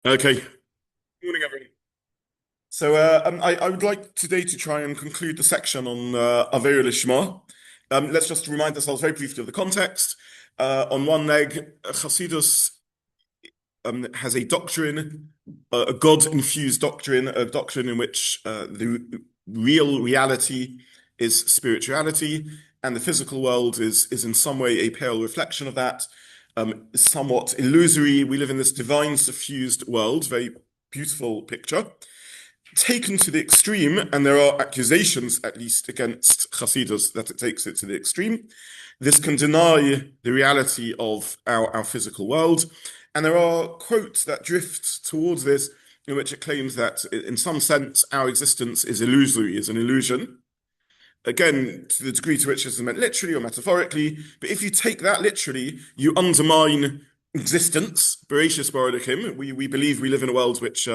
Okay. Good morning, everyone. I would like today to try and conclude the section on Avera Lishma. Let's just remind ourselves very briefly of the context. On one leg, Chassidus has a doctrine, a God-infused doctrine, a doctrine in which the real reality is spirituality, and the physical world is in some way a pale reflection of that, somewhat illusory. We live in this divine suffused world, very beautiful picture. Taken to the extreme, and there are accusations, at least against Chassidus, that it takes it to the extreme. This can deny the reality of our physical world. And there are quotes that drift towards this, in which it claims that, in some sense, our existence is illusory, is an illusion. Again, to the degree to which this is meant literally or metaphorically, but if you take that literally, you undermine existence. Bereshis bara Elokim. We believe we live in a world which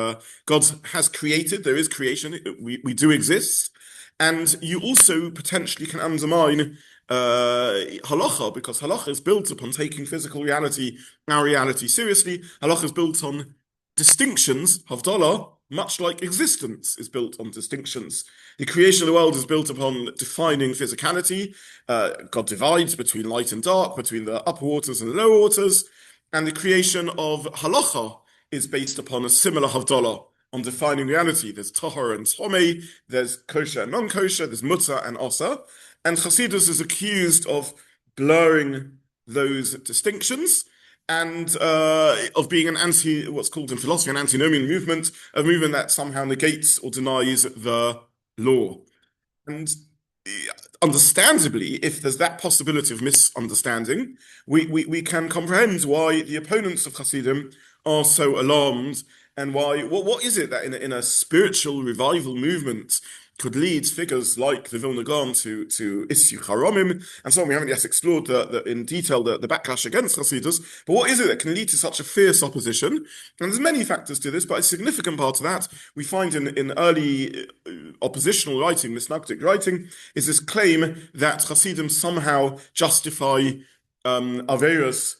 God has created. There is creation. We do exist. And you also potentially can undermine halacha, because halacha is built upon taking physical reality, our reality, seriously. Halacha is built on distinctions, havdalah, much like existence is built on distinctions. The creation of the world is built upon defining physicality. God divides between light and dark, between the upper waters and the lower waters. And the creation of halacha is based upon a similar havdalah, on defining reality. There's tahor and tomei, there's kosher and non-kosher, there's mutter and asa. And Chassidus is accused of blurring those distinctions and of being what's called in philosophy, an antinomian movement, a movement that somehow negates or denies the law. And understandably, if there's that possibility of misunderstanding, we can comprehend why the opponents of Chassidim are so alarmed, and why what is it that in a spiritual revival movement could lead figures like the Vilna Gaon to issue haromim, and so on. We haven't yet explored in detail the backlash against Chassidus, but what is it that can lead to such a fierce opposition? And there's many factors to this, but a significant part of that we find in early oppositional writing, misnagdic writing, is this claim that Chassidim somehow justify averos,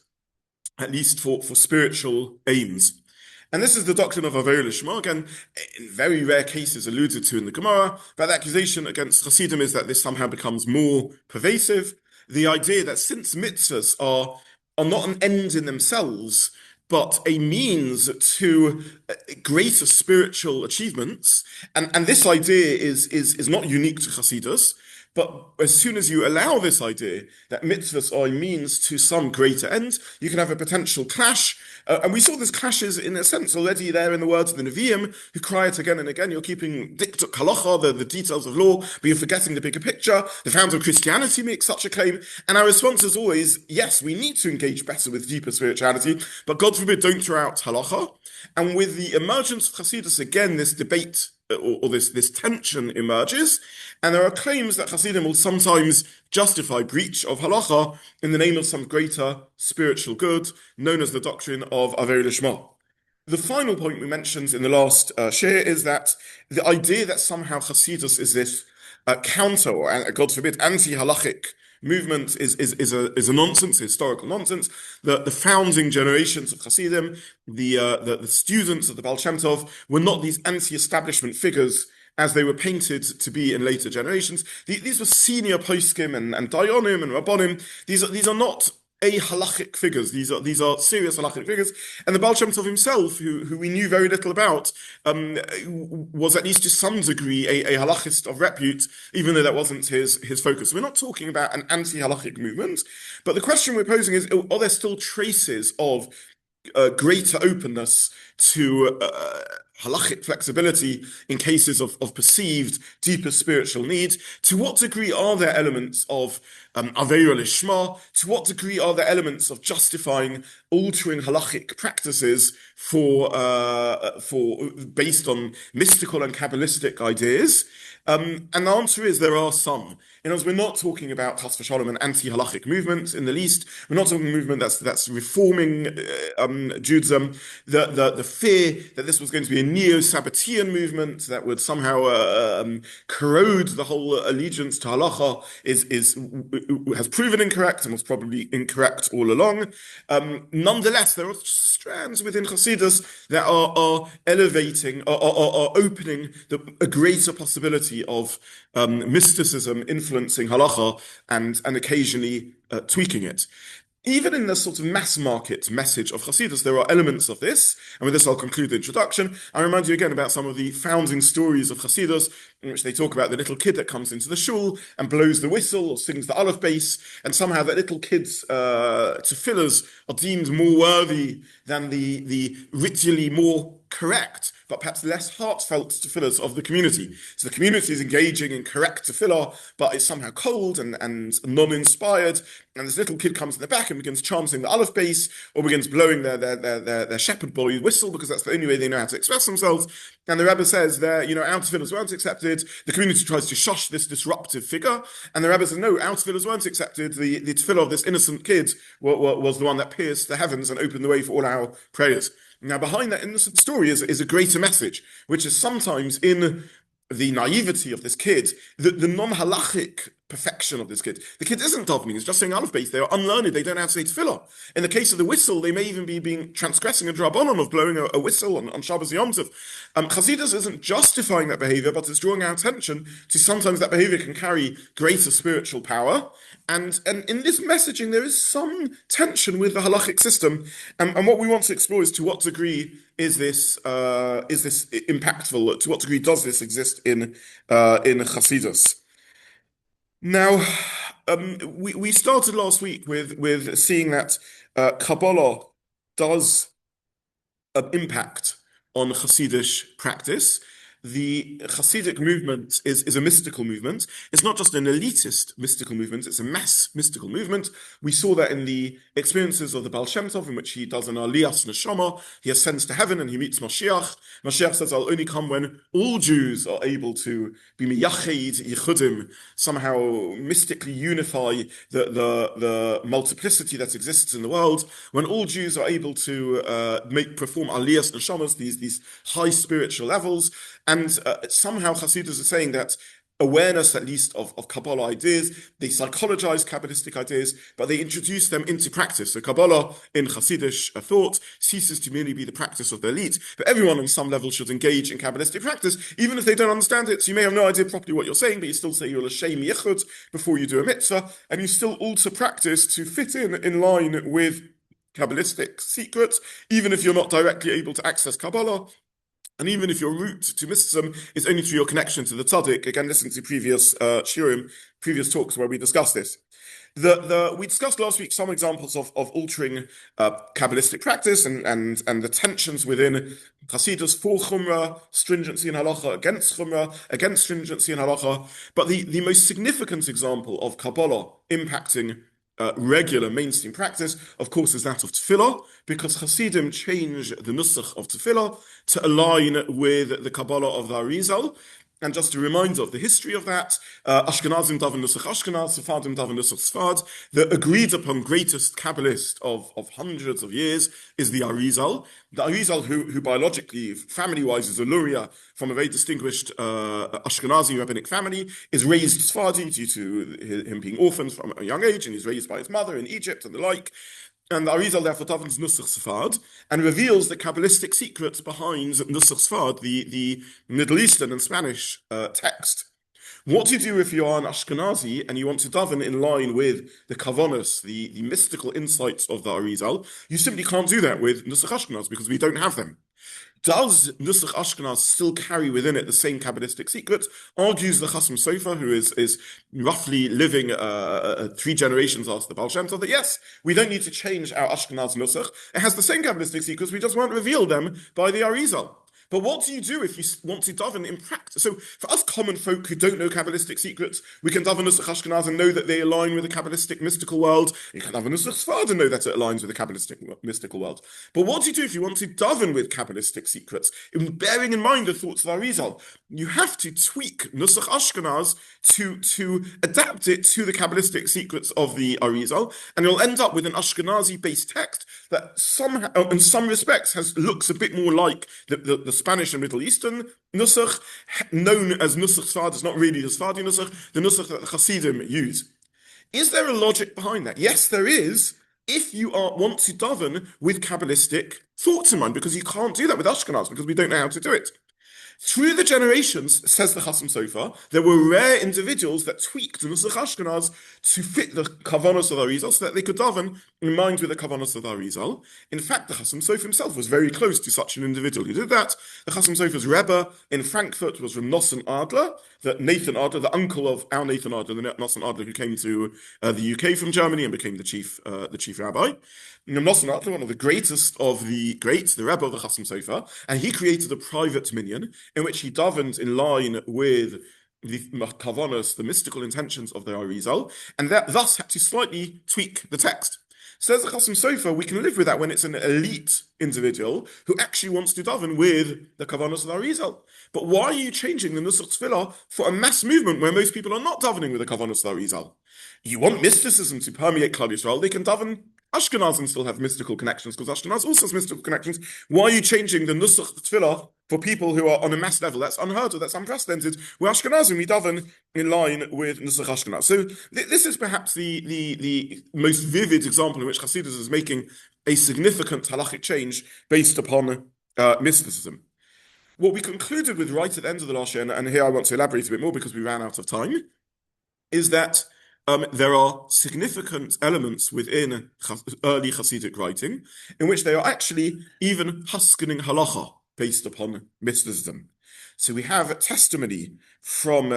at least for spiritual aims. And this is the doctrine of Avera Lishma, again, in very rare cases alluded to in the Gemara, but the accusation against Chassidim is that this somehow becomes more pervasive. The idea that since mitzvahs are not an end in themselves, but a means to greater spiritual achievements, and this idea is not unique to Chassidus, but as soon as you allow this idea that mitzvahs are a means to some greater end, you can have a potential clash. And we saw this clashes in a sense already there in the words of the Nevi'im, who cry it again and again. You're keeping diktuk halacha, the details of law, but you're forgetting the bigger picture. The founder of Christianity makes such a claim. And our response is always, yes, we need to engage better with deeper spirituality, but God forbid, don't throw out halacha. And with the emergence of Chassidus, again, this debate or this tension emerges, and there are claims that Chassidim will sometimes justify breach of halacha in the name of some greater spiritual good, known as the doctrine of Avera Lishma. The final point we mentioned in the last share is that the idea that somehow Chassidus is this counter, or God forbid, anti-halachic movement is a nonsense, historical nonsense. The founding generations of Chassidim, the students of the Baal ShemTov, were not these anti-establishment figures as they were painted to be in later generations. These were senior poskim and Dayanim and Rabbonim. These are not halachic figures. These are serious halachic figures. And the Baal Shem Tov himself, who we knew very little about, was at least to some degree a halachist of repute, even though that wasn't his focus. We're not talking about an anti-halachic movement, but the question we're posing is, are there still traces of greater openness to halachic flexibility in cases of perceived deeper spiritual need? To what degree are there elements of Avera Lishma? To what degree are there elements of justifying altering halachic practices for based on mystical and Kabbalistic ideas? And the answer is there are some. In other words, we're not talking about Chas v'Shalom, an anti-halachic movement in the least. We're not talking a movement that's reforming Judaism. The fear that this was going to be a neo-Sabbatean movement that would somehow corrode the whole allegiance to halacha is has proven incorrect and was probably incorrect all along. Nonetheless, there are strands within Chassidus that are elevating, are opening a greater possibility of mysticism influencing halacha and occasionally tweaking it. Even in the sort of mass market message of Chassidus, there are elements of this. And with this, I'll conclude the introduction. I remind you again about some of the founding stories of Chassidus, in which they talk about the little kid that comes into the shul and blows the whistle or sings the aleph bass, and somehow that little kid's tefillahs are deemed more worthy than the ritually more correct, but perhaps less heartfelt tefillahs of the community. So the community is engaging in correct tefillah, but it's somehow cold and non-inspired. And this little kid comes in the back and begins chanting the aleph bass, or begins blowing their shepherd boy whistle, because that's the only way they know how to express themselves. And the Rebbe says that, our tefillahs weren't accepted. The community tries to shush this disruptive figure. And the Rebbe says, no, our tefillahs weren't accepted. The tefillah of this innocent kid was the one that pierced the heavens and opened the way for all our prayers. Now, behind that innocent story is a greater message, which is sometimes in the naivety of this kid, the non-halachic perfection of this kid. The kid isn't davening, he's just saying aleph bass. They are unlearned, they don't know how to say tefillah. In the case of the whistle, they may even be transgressing a drabanon of blowing a whistle on Shabbos Yom Tov. Chassidus isn't justifying that behavior, but it's drawing our attention to sometimes that behavior can carry greater spiritual power. And in this messaging, there is some tension with the halachic system. And what we want to explore is to what degree is this impactful? To what degree does this exist in Chassidus? Now, we started last week with seeing that Kabbalah does impact on Chassidish practice. The Chassidic movement is a mystical movement. It's not just an elitist mystical movement, it's a mass mystical movement. We saw that in the experiences of the Baal ShemTov, in which he does an aliyas neshama, he ascends to heaven and he meets Mashiach. Mashiach says, I'll only come when all Jews are able to be miyached yichudim, somehow mystically unify the multiplicity that exists in the world, when all Jews are able to perform aliyas neshamas, these high spiritual levels. And somehow Chassidus is saying that awareness, at least, of Kabbalah ideas, they psychologize Kabbalistic ideas, but they introduce them into practice. So Kabbalah in Chassidish thought ceases to merely be the practice of the elite, but everyone on some level should engage in Kabbalistic practice, even if they don't understand it. So you may have no idea properly what you're saying, but you still say you're l'shem yichud before you do a mitzvah, and you still alter practice to fit in line with Kabbalistic secrets, even if you're not directly able to access Kabbalah. And even if your route to mysticism is only through your connection to the tzaddik, again, listen to previous shiurim, previous talks where we discussed this. We discussed last week some examples of altering Kabbalistic practice and the tensions within Chassidus for Chumrah, stringency in halacha, against Chumrah, against stringency in halacha. But the most significant example of Kabbalah impacting regular mainstream practice, of course, is that of tefillah, because Chassidim change the nusach of tefillah to align with the Kabbalah of the Arizal. And just a reminder of the history of that, Ashkenazim daven nusach Ashkenaz, Sephardim daven nusach Sfard. The agreed upon greatest Kabbalist of hundreds of years is the Arizal. The Arizal, who biologically, family-wise, is a Luria from a very distinguished Ashkenazi rabbinic family, is raised Sephardi due to him being orphaned from a young age, and he's raised by his mother in Egypt and the like. And the Arizal therefore davens Nusach Sfard and reveals the Kabbalistic secrets behind Nusach Sfard, the Middle Eastern and Spanish text. What do you do if you are an Ashkenazi and you want to daven in line with the Kavanos, the mystical insights of the Arizal? You simply can't do that with Nusach Ashkenaz because we don't have them. Does Nusach Ashkenaz still carry within it the same Kabbalistic secrets? Argues the Chasam Sofer, who is roughly living 3 generations after the Baal Shem Tov, that yes, we don't need to change our Ashkenaz Nusach. It has the same Kabbalistic secrets, we just won't reveal them by the Arizal. But what do you do if you want to daven in practice? So for us common folk who don't know Kabbalistic secrets, we can daven Nusach Ashkenaz and know that they align with the Kabbalistic mystical world. You can daven Nusach Sfard and know that it aligns with the Kabbalistic mystical world. But what do you do if you want to daven with Kabbalistic secrets? Bearing in mind the thoughts of Arizal, you have to tweak Nusach Ashkenaz to adapt it to the Kabbalistic secrets of the Arizal, and you'll end up with an Ashkenazi-based text that somehow, in some respects, looks a bit more like the Spanish and Middle Eastern Nusach, known as Nusach Sfard. It's not really the Sfardi Nusach, the Nusach that the Chassidim use. Is there a logic behind that? Yes, there is. If you want to daven with Kabbalistic thoughts in mind, because you can't do that with Ashkenaz, because we don't know how to do it. Through the generations, says the Chassam Sofer, there were rare individuals that tweaked the Nusach Ashkenaz to fit the Kavanos of the Arizal so that they could daven in mind with the Kavanos of the Arizal. In fact, the Chassam Sofer himself was very close to such an individual who did that. The Chassam Sofer's Rebbe in Frankfurt was from Nosson Adler, Nathan Adler, the uncle of our Nathan Adler, the Nosson Adler who came to the UK from Germany and became the chief rabbi. Nosson Adler, one of the greatest of the greats, the Rebbe of the Chassam Sofer, and he created a private minyan in which he davened in line with the kavanos, the mystical intentions of the Arizal, and that thus had to slightly tweak the text. Says the Chassam Sofer, we can live with that when it's an elite individual who actually wants to daven with the kavanos of the Arizal. But why are you changing the Nusach Tefillah for a mass movement where most people are not davening with the kavanos of the Arizal? You want mysticism to permeate Klal Yisrael, they can daven Ashkenazim still have mystical connections because Ashkenaz also has mystical connections. Why are you changing the Nusach Tefillah for people who are on a mass level? That's unheard of, that's unprecedented. We're Ashkenazim, we daven in line with Nusach Ashkenaz. So this is perhaps the most vivid example in which Chassidus is making a significant halachic change based upon mysticism. What we concluded with right at the end of the last year, and here I want to elaborate a bit more because we ran out of time, is that there are significant elements within early Hasidic writing in which they are actually even huskening halacha based upon mysticism. So we have testimony from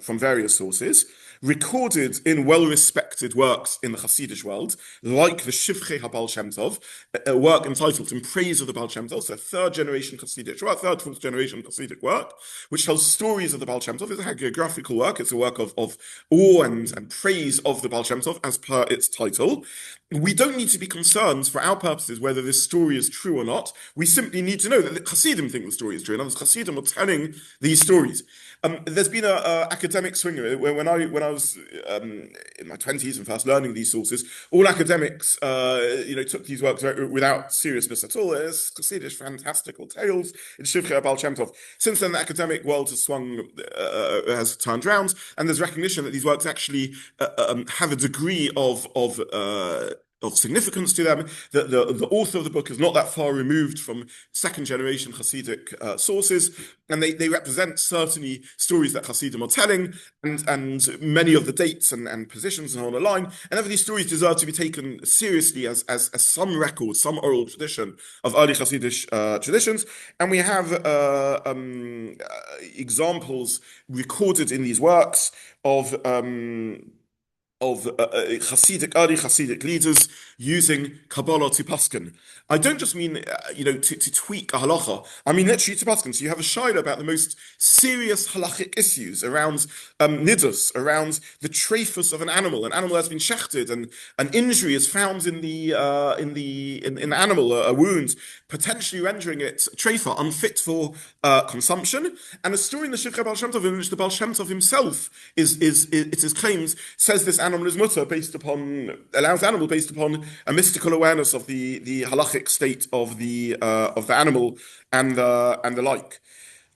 various sources, recorded in well-respected works in the Hasidic world, like the Shivchei HaBaal ShemTov, a work entitled In Praise of the Baal Shem Tov, so third generation Hasidic work, third, fourth generation Hasidic work, which tells stories of the Baal Shem Tov. It's a hagiographical work, it's a work of awe and praise of the Baal Shem Tov as per its title. We don't need to be concerned for our purposes whether this story is true or not. We simply need to know that the Chassidim think the story is true. In other words, Chassidim are telling these stories. There's been an academic swing when I was in my 20s and first learning these sources. All academics, took these works without seriousness at all. It's Chassidish fantastical tales in Shivchei Baal Shem Tov. Since then, the academic world has turned round, and there's recognition that these works actually have a degree of significance to them. The author of the book is not that far removed from second generation Hasidic sources, and they represent certainly stories that Hasidim are telling, and many of the dates and positions are on a line. And these stories deserve to be taken seriously as some record, some oral tradition of early Hasidic traditions. And we have examples recorded in these works of early Hasidic leaders using Kabbalah to paskin. I don't just mean, to tweak a halacha. I mean literally to paskin. So you have a shaila about the most serious halachic issues around nidus, around the trephus of an animal. An animal has been shechted, and an injury is found in the animal, a wound, potentially rendering it trefa, unfit for consumption. And a story in the Shivchei Baal Shem Tov in which the Baal Shem Tov himself is claims says this animal is mutter allows animal based upon a mystical awareness of the halachic state of the animal and the like.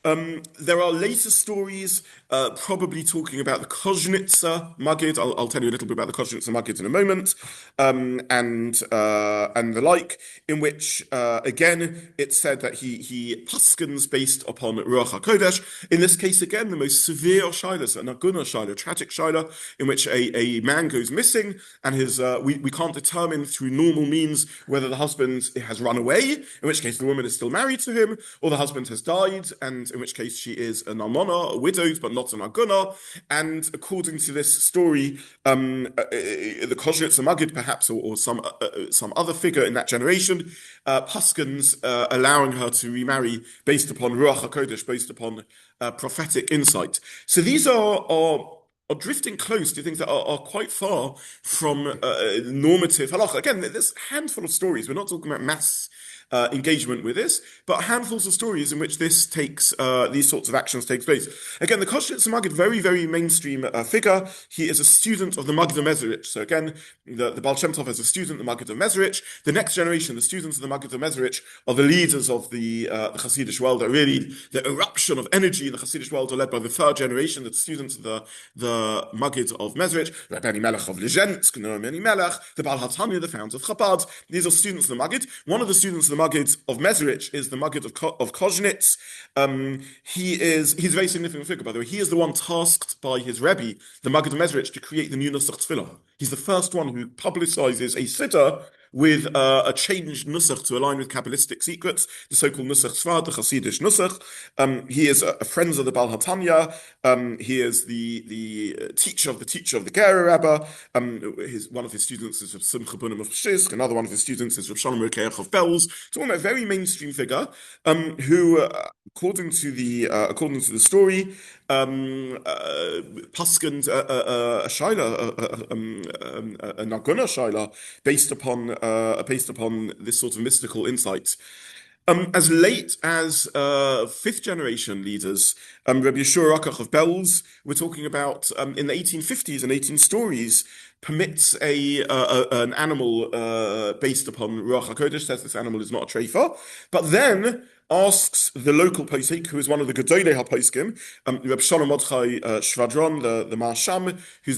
There are later stories, probably talking about the Koznitzer Maggid. I'll tell you a little bit about the Koznitzer Maggid in a moment, and the like, in which again it's said that he paskins based upon Ruach HaKodesh. In this case, again, the most severe shaila, an aguna shaila, tragic shaila, in which a man goes missing, and we can't determine through normal means whether the husband has run away, in which case the woman is still married to him, or the husband has died, and in which case she is an almana, widowed, but not an aguna. And according to this story, the Koznitzer Maggid, perhaps, or some other figure in that generation, paskins allowing her to remarry based upon Ruach HaKodesh, based upon prophetic insight. So these are drifting close to things that are quite far from normative halacha. Again, there's a handful of stories. We're not talking about mass engagement with this, but handfuls of stories in which this takes these sorts of actions takes place. Again, the Koshitz Maggid, very, very mainstream figure. He is a student of the Maggid of Mezeritch. So again, the Baal ShemTov as a student, the Maggid of Mezeritch. The next generation, the students of the Maggid of Mezeritch, are the leaders of the Chassidish world. Are really the eruption of energy in the Chassidish world are led by the third generation, the students of the Maggid of Mezeritch, Rabbi Melech of Lezhensk, Noam Melech, the Baal HaTanya, the founder of Chabad. These are students of the Maggid. One of the students of the Maggid of Mezeritch is the Maggid of Koznitz. He's a very significant figure, by the way. He is the one tasked by his Rebbe, the Maggid of Mezeritch, to create the new Nusach Tefillah. He's the first one who publicizes a siddur with a changed nusach to align with Kabbalistic secrets, the so-called Nusach Sfard, the Chassidish Nusach. He is a friend of the Baal HaTanya. He is the teacher of the Gera Rebbe. One of his students is Reb Simcha Bunim of Shisk. Another one of his students is Reb Shalom Rokeach of Belz. So a very mainstream figure who, according to the story, Paskins a shaila, a naguna shaila, based upon this sort of mystical insight. As late as fifth generation leaders, Rabbi Yeshua Rakach of Belz, we're talking about in the 1850s and 18 stories, permits an animal based upon Ruach HaKodesh, says this animal is not a treifa, but then asks the local posek, who is one of the Gedolei HaPoskim, Reb Shalom Mordechai Shvadron, the Marsham, who's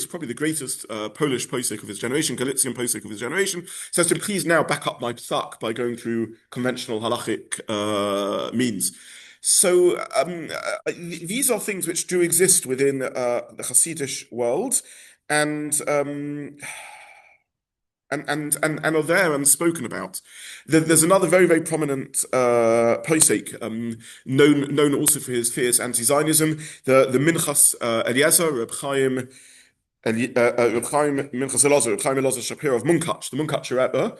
probably the greatest Polish posek of his generation, Galician posek of his generation, says to him, please now back up my psak by going through conventional halachic means. So these are things which do exist within the Hasidish world, and are there and spoken about. There's another very, very prominent posek, known also for his fierce anti-Zionism, the Minchas Eliezer, Reb Chaim Minchas Elazar, Reb Chaim Elazar Shapiro of Munkach, the Munkach Rebbe,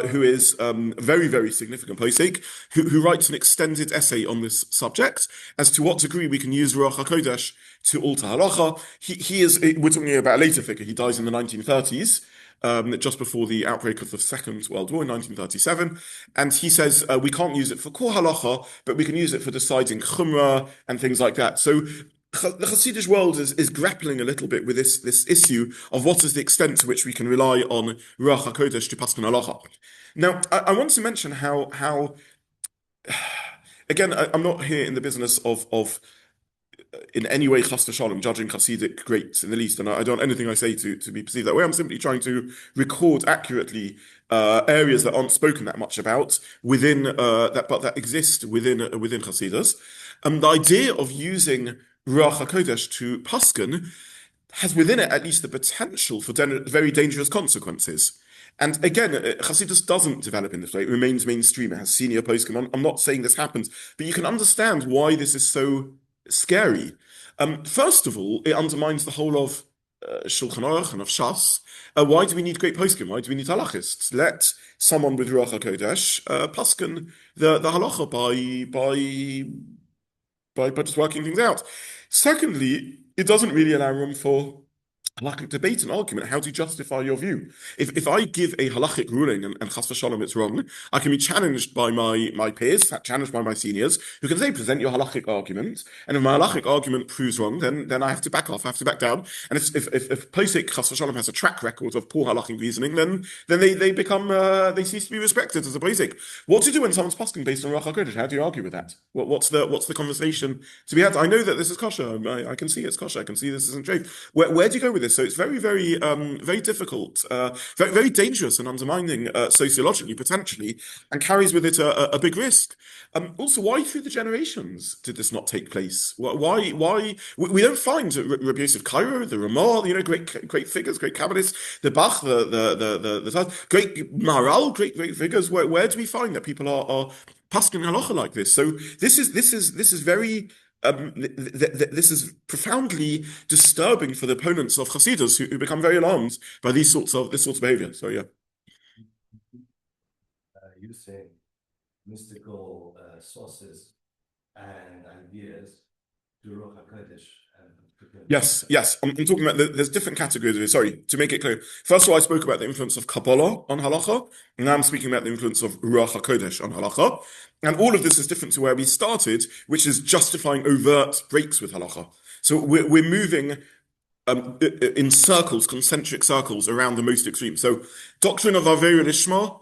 who is very, very significant posek, who writes an extended essay on this subject as to what degree we can use Ruach HaKodesh to alter halacha. We're talking about a later figure. He dies in the 1930s. Just before the outbreak of the Second World War in 1937, and he says we can't use it for kol halacha, but we can use it for deciding chumrah and things like that. So the Hasidic world is grappling a little bit with this issue of what is the extent to which we can rely on Ruach HaKodesh to paskin halacha. Now, I want to mention how again, I'm not here in the business of in any way, chas v'shalom, judging Chassidic greats in the least, and I don't want anything I say to be perceived that way. I'm simply trying to record accurately areas that aren't spoken that much about within that exist within Chassidus. The idea of using Ruach HaKodesh to paskin has within it at least the potential for very dangerous consequences. And again, Chassidus doesn't develop in this way. It remains mainstream. It has senior poskim. I'm not saying this happens, but you can understand why this is so scary. First of all, it undermines the whole of Shulchan Aruch and of Shas. Why do we need great poskim? Why do we need halachists? Let someone with Ruach HaKodesh paskin the halacha by just working things out. Secondly, it doesn't really allow room for halakhic debate and argument. How do you justify your view? If I give a halachic ruling and chas v'shalom it's wrong, I can be challenged by my peers, challenged by my seniors, who can say, present your halachic argument, and if my halachic argument proves wrong, then I have to back off, I have to back down. And if posek chas v'shalom has a track record of poor halachic reasoning, then they become they cease to be respected as a posek. What to do when someone's paskin based on Ruach HaKodesh? How do you argue with that? What's the conversation to be had? I know that this is kosher. I can see it's kosher. I can see this isn't true. Where do you go with this? So it's very, very, very difficult, very, very dangerous and undermining sociologically, potentially, and carries with it a big risk. Also, why through the generations did this not take place? Why? We don't find Rabbi Yosef Cairo, the Ramah, great figures, great Kabbalists, the Bach, the great Maharal, great figures. Where do we find that people are paskin halacha like this? So this is very. This is profoundly disturbing for the opponents of Chassidus who become very alarmed by this sorts of behavior. So yeah. You say mystical sources and ideas Yes, yes. I'm talking about there's different categories of it. Sorry, to make it clear. First of all, I spoke about the influence of Kabbalah on halacha, and now I'm speaking about the influence of Ruach HaKodesh on halacha. And all of this is different to where we started, which is justifying overt breaks with halacha. So we're moving in circles, concentric circles around the most extreme. So doctrine of Avera Lishma,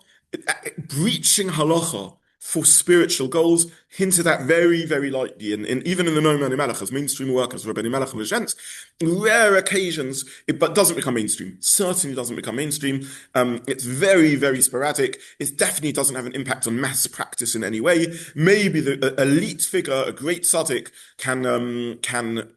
breaching halacha for spiritual goals, hinted at very, very lightly, and even in the No Mani Melech, as mainstream workers, Rabbi Melech and Lashent, rare occasions, but doesn't become mainstream. Certainly doesn't become mainstream. It's very, very sporadic. It definitely doesn't have an impact on mass practice in any way. Maybe the elite figure, a great tzaddik, can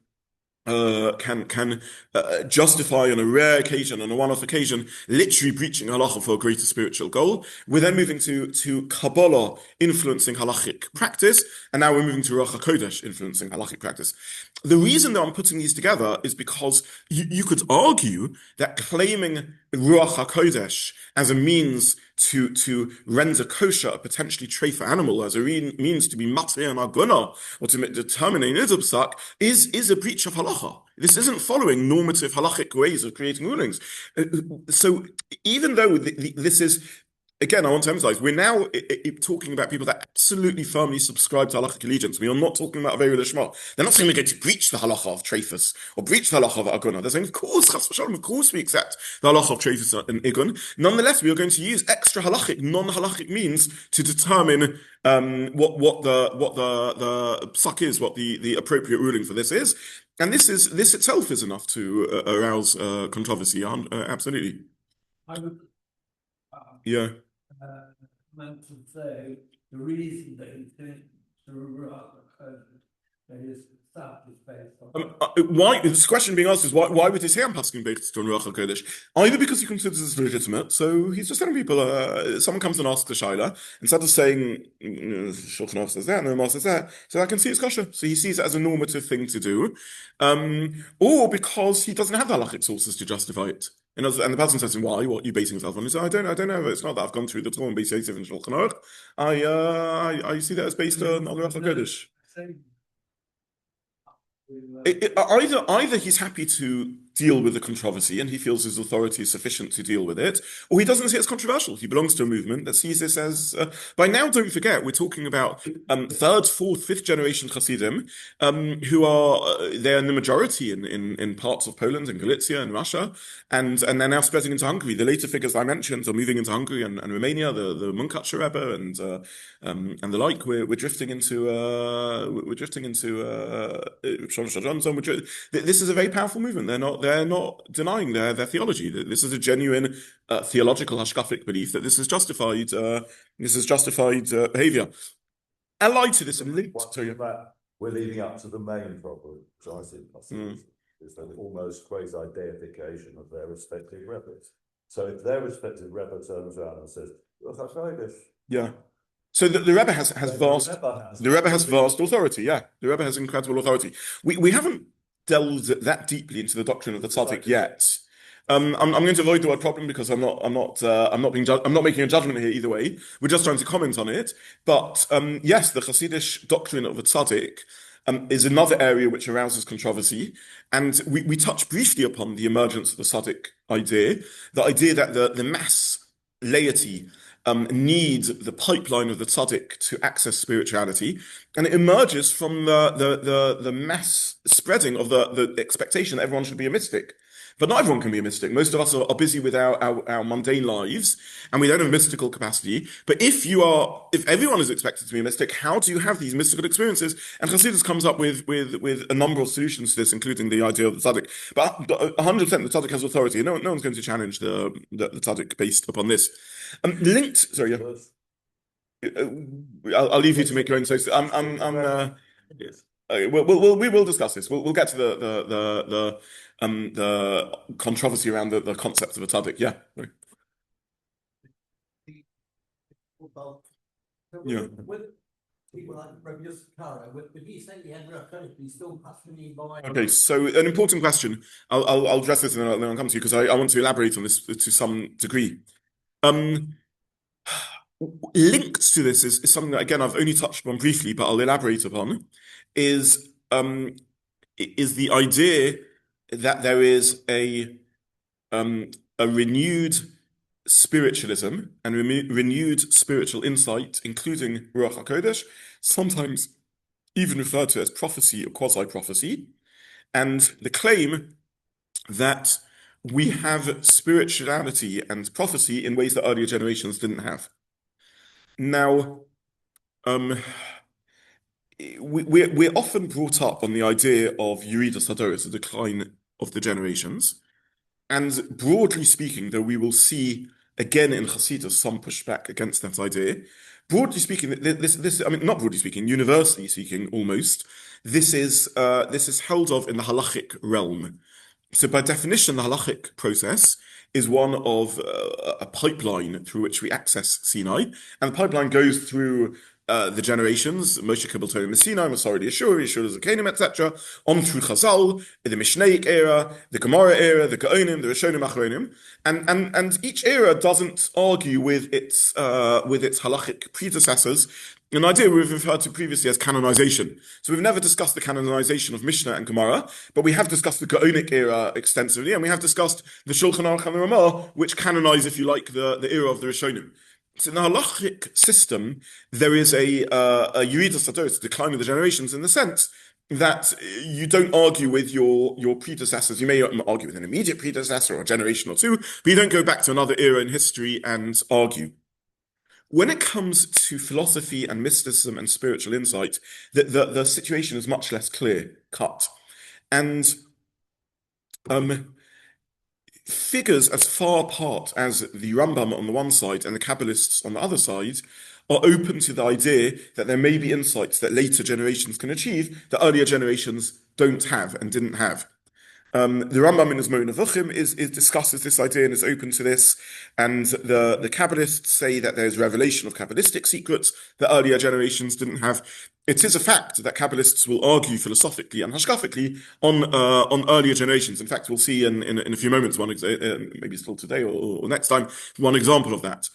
justify on a rare occasion, on a one-off occasion, literally breaching halacha for a greater spiritual goal. We're then moving to Kabbalah influencing halachic practice, and now we're moving to Ruach HaKodesh influencing halachic practice. The reason that I'm putting these together is because you could argue that claiming Ruach HaKodesh as a means to render kosher a potentially treifa animal, as a means to be matri and aguna, or to determine a nidub is a breach of halacha. This isn't following normative halachic ways of creating rulings. So even though this is, again, I want to emphasize, we're now talking about people that absolutely firmly subscribe to halachic allegiance. We are not talking about Avera Lishma. They're not saying we're going to breach the halacha of treifus or breach the halacha of aguna. They're saying, of course, chas v'shalom, of course we accept the halacha of treifus and igun. Nonetheless, we are going to use extra halachic, non-halachic means to determine what the psak is, what the appropriate ruling for this is. And this itself is enough to arouse controversy. Absolutely. I would, Yeah. meant to say the reason that he thinks the Ruach that his stuff is based on. Why? This question being asked is why would he say I'm pasking based on Ruach HaKodesh? Either because he considers this legitimate, so he's just telling people, someone comes and asks the Shaila, instead of saying, Shulchan Aruch says that, and the Rama says that, so I can see it's kosher. So he sees it as a normative thing to do, or because he doesn't have the halachic sources to justify it. And the person says, "Why? What are you basing yourself on?" He says, "I don't know. It's not that I've gone through the Torah and based Yosef and Shulchan Aruch. I see that as based on Ruach HaKodesh." Either he's happy to deal with the controversy and he feels his authority is sufficient to deal with it, or he doesn't see it's controversial. He belongs to a movement that sees this as by now, don't forget, we're talking about third, fourth, fifth generation Chassidim, who are they're in the majority in parts of Poland and Galicia and Russia, and they're now spreading into Hungary. The later figures I mentioned are moving into Hungary and Romania, the Munkacher Rebbe and the like. We're drifting into this is a very powerful movement. They're not denying their theology. This is a genuine theological hashkafic belief that this is justified behavior. Allied to this and linked to that, we're leading up to the main problem, which I see is the almost quasi-deification of their respective rebbes. So if their respective rebbe turns around and says, yeah. So the Rebbe has vast authority. Yeah, the Rebbe has incredible authority. We haven't delved that deeply into the doctrine of the tzaddik yet. I'm going to avoid the word problem because I'm not making a judgment here either way. We're just trying to comment on it. But yes, the Chassidish doctrine of the tzaddik is another area which arouses controversy, and we touch briefly upon the emergence of the tzaddik idea, the idea that the mass laity need the pipeline of the tzaddik to access spirituality, and it emerges from the mass spreading of the expectation that everyone should be a mystic. But not everyone can be a mystic. Most of us are busy with our mundane lives, and we don't have mystical capacity. But if everyone is expected to be a mystic, how do you have these mystical experiences? And Chassidus comes up with a number of solutions to this, including the idea of the tzaddik. But 100% the tzaddik has authority, and no one's going to challenge the tzaddik based upon this. Linked, sorry, yeah. I'll leave you to make your own choice. We will discuss this. We'll get to the controversy around the concept of a tzaddik. Yeah. Yeah. Okay, so an important question. I'll address this and then I'll come to you because I want to elaborate on this to some degree. Linked to this is something that, again, I've only touched upon briefly, but I'll elaborate upon, is is the idea that there is a renewed spiritualism and renewed spiritual insight, including Ruach HaKodesh, sometimes even referred to as prophecy or quasi-prophecy, and the claim that we have spirituality and prophecy in ways that earlier generations didn't have. Now, we're often brought up on the idea of Yeridas Hadoros, the decline of the generations. And broadly speaking, though we will see again in Chassidus some pushback against that idea, broadly speaking, not broadly speaking, universally speaking, almost, this is held of in the halachic realm. So by definition, the halachic process is one of a pipeline through which we access Sinai, and the pipeline goes through the generations, Moshe Kibbel Torah Sinai, Masari Yeshua, Yeshua Zakanim, etc., on through Chazal, the Mishnaic era, the Gemara era, the Gaonim, the Rishonim, Achronim, and each era doesn't argue with its halachic predecessors. An idea we've referred to previously as canonization. So we've never discussed the canonization of Mishnah and Gemara, but we have discussed the Gaonic era extensively, and we have discussed the Shulchan Aruch and the Ramah, which canonize, if you like, the era of the Rishonim. So in the halachic system, there is a Yeridas Hadoros, decline of the generations, in the sense that you don't argue with your predecessors. You may argue with an immediate predecessor or a generation or two, but you don't go back to another era in history and argue. When it comes to philosophy and mysticism and spiritual insight, the situation is much less clear-cut. And figures as far apart as the Rambam on the one side and the Kabbalists on the other side are open to the idea that there may be insights that later generations can achieve that earlier generations don't have and didn't have. The Rambam in his Mo Nevuchim discusses this idea and is open to this, and the Kabbalists say that there's revelation of Kabbalistic secrets that earlier generations didn't have. It is a fact that Kabbalists will argue philosophically and hashkafically on earlier generations. In fact, we'll see in a few moments, maybe still today or next time, one example of that.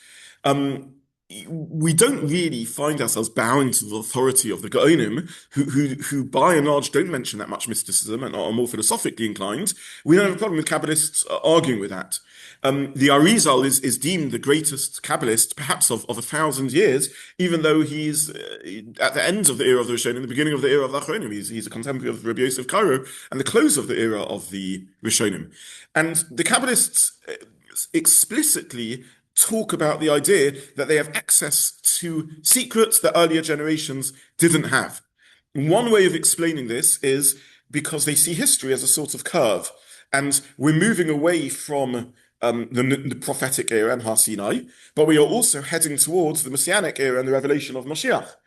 We don't really find ourselves bowing to the authority of the Gaonim, who by and large don't mention that much mysticism and are more philosophically inclined. We don't have a problem with Kabbalists arguing with that. The Arizal is deemed the greatest Kabbalist, perhaps of 1,000 years, even though he's at the end of the era of the Rishonim, the beginning of the era of the Achronim. He's a contemporary of Rabbi Yosef Cairo, and the close of the era of the Rishonim. And the Kabbalists explicitly talk about the idea that they have access to secrets that earlier generations didn't have. One way of explaining this is because they see history as a sort of curve, and we're moving away from the prophetic era and Har Sinai, but we are also heading towards the Messianic era and the revelation of Mashiach.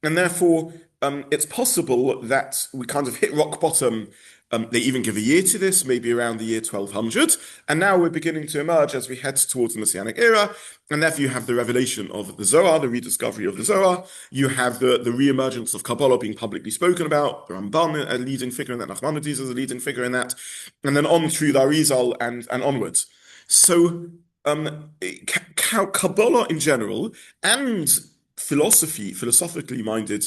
And therefore, it's possible that we kind of hit rock bottom. They even give a year to this, maybe around the year 1200. And now we're beginning to emerge as we head towards the Messianic era. And therefore you have the revelation of the Zohar, the rediscovery of the Zohar. You have the re-emergence of Kabbalah being publicly spoken about. The Ramban, a leading figure in that. Nachmanides is a leading figure in that. And then on through the Arizal and onwards. So Kabbalah in general and philosophically minded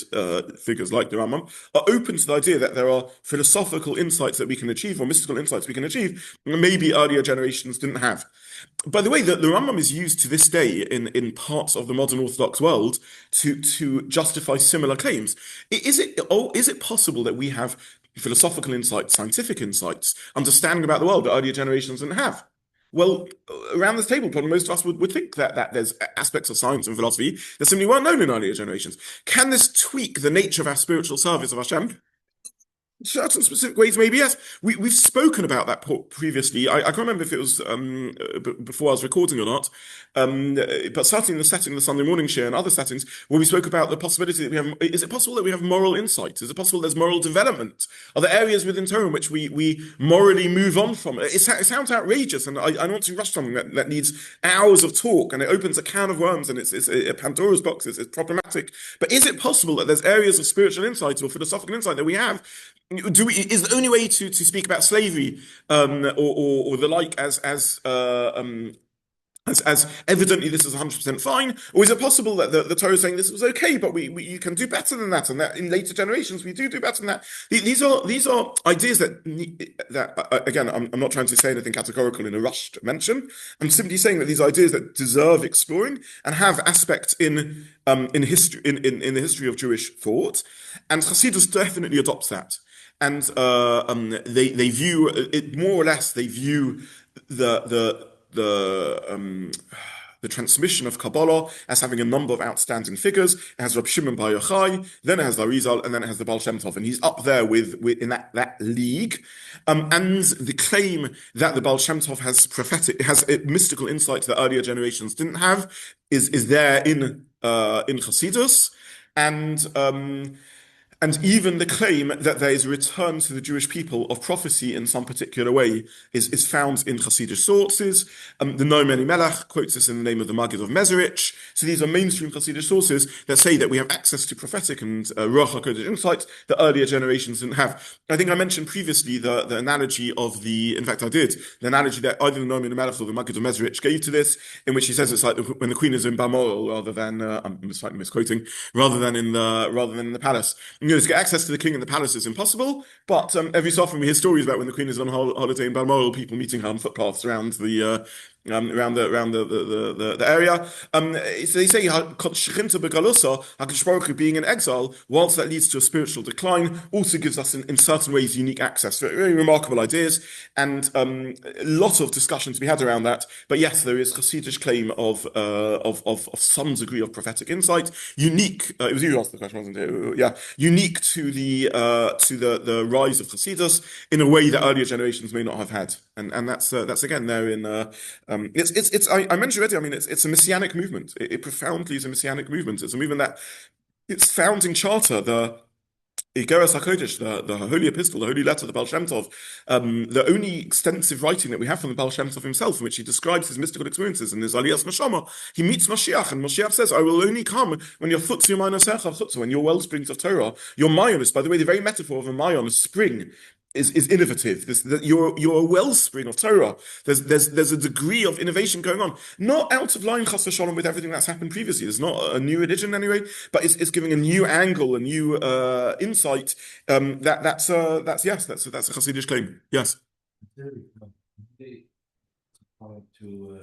figures like the Rambam are open to the idea that there are philosophical insights that we can achieve, or mystical insights we can achieve, that maybe earlier generations didn't have. By the way, the Rambam is used to this day in parts of the modern Orthodox world to justify similar claims. Is it possible that we have philosophical insights, scientific insights, understanding about the world that earlier generations didn't have? Well, around this table, probably most of us would think that there's aspects of science and philosophy that simply weren't known in earlier generations. Can this tweak the nature of our spiritual service of Hashem? Certain specific ways, maybe, yes. We've spoken about that previously. I can't remember if it was before I was recording or not, but certainly in the setting of the Sunday morning share and other settings, where we spoke about the possibility that we have, is it possible that we have moral insights? Is it possible there's moral development? Are there areas within Torah in which we morally move on from? It sounds outrageous, and I don't want to rush something that needs hours of talk, and it opens a can of worms, and it's a Pandora's box, it's problematic. But is it possible that there's areas of spiritual insight or philosophical insight that we have? Is the only way to speak about slavery or the like as as evidently this is 100% fine, or is it possible that the Torah is saying this was okay, but you can do better than that, and that in later generations we do better than that? These are ideas that again, I'm not trying to say anything categorical in a rushed mention. I'm simply saying that these ideas that deserve exploring and have aspects in history in the history of Jewish thought, and Chassidus definitely adopts that, and they view it more or less. They view the transmission of Kabbalah as having a number of outstanding figures. It has Rab Shimon Bar Yochai, then it has the Arizal, and then it has the Baal ShemTov, and he's up there with in that league. And the claim that the Baal ShemTov has a mystical insight that earlier generations didn't have is there in Chassidus, and even the claim that there is a return to the Jewish people of prophecy in some particular way is found in Chassidish sources. The Noam Elimelech quotes this in the name of the Maggid of Mezeritch. So these are mainstream Chassidish sources that say that we have access to prophetic and Ruach HaKodesh insight that earlier generations didn't have. I think I mentioned previously the analogy of the analogy that either the Noam Elimelech or the Maggid of Mezeritch gave to this, in which he says it's like when the queen is in Baal rather than, I'm slightly misquoting, rather than in the palace. To get access to the king in the palace is impossible, but every so often we hear stories about when the queen is on holiday in Balmoral, people meeting her on footpaths around the area. So they say being in exile, whilst that leads to a spiritual decline, also gives us in certain ways unique access. Very, very remarkable ideas, and a lot of discussion to be had around that. But yes, there is Chassidish claim of some degree of prophetic insight, unique. It was you who asked the question, wasn't it? Yeah, unique to the rise of Chassidus in a way that earlier generations may not have had, and that's again there in. I mentioned already. I mean, it's a messianic movement. It profoundly is a messianic movement. It's a movement that its founding charter, the Igeras HaKodesh, the holy epistle, the holy letter, the Baal ShemTov, the only extensive writing that we have from the Baal ShemTov himself, in which he describes his mystical experiences and his Aliyas Neshama. He meets Mashiach, and Mashiach says, "I will only come when your chutz yomaynosecha chutza, when your well springs of Torah, your mayon." By the way, the very metaphor of a mayon, a spring, is innovative. You're a wellspring of Torah. There's a degree of innovation going on, not out of line chas v'shalom with everything that's happened previously. There's not a new edition anyway, but it's giving a new angle, a new insight. That's a Chassidish claim. Yes. Point to